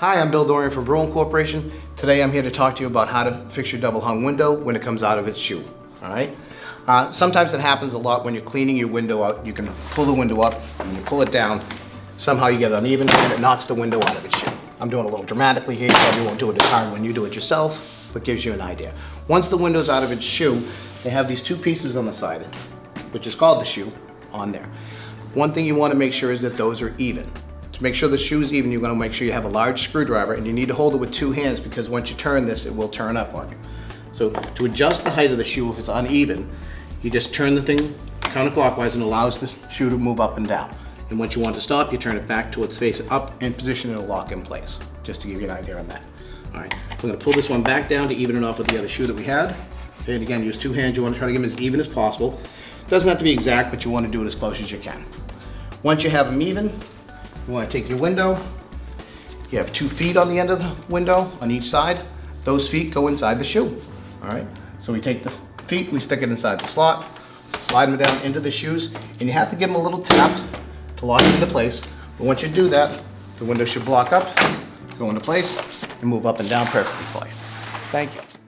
Hi, I'm Bill Dorian from Bruin Corporation. Today I'm here to talk to you about how to fix your double hung window when it comes out of its shoe. All right. Sometimes it happens a lot when you're cleaning your window out. You can pull the window up and you pull it down. Somehow you get it uneven and it knocks the window out of its shoe. I'm doing a little dramatically here. You probably won't do it as hard when you do it yourself, but gives you an idea. Once the window's out of its shoe, they have these two pieces on the side, which is called the shoe, on there. One thing you want to make sure is that those are even. To make sure the shoe is even, you're going to make sure you have a large screwdriver, and you need to hold it with two hands because once you turn this, it will turn up on you. So to adjust the height of the shoe if it's uneven, you just turn the thing counterclockwise and allows the shoe to move up and down. And once you want to stop, you turn it back to its face up and position it to lock in place, just to give you an idea on that. All right, so I'm going to pull this one back down to even it off with the other shoe that we had. And again, use two hands. You want to try to get them as even as possible. It doesn't have to be exact, but you want to do it as close as you can. Once you have them even, you want to take your window. You have 2 feet on the end of the window on each side. Those feet go inside the shoe. All right, so we take the feet, we stick it inside the slot, slide them down into the shoes, and you have to give them a little tap to lock it into place. But once you do that, the window should block up, go into place, and move up and down perfectly for you. Thank you.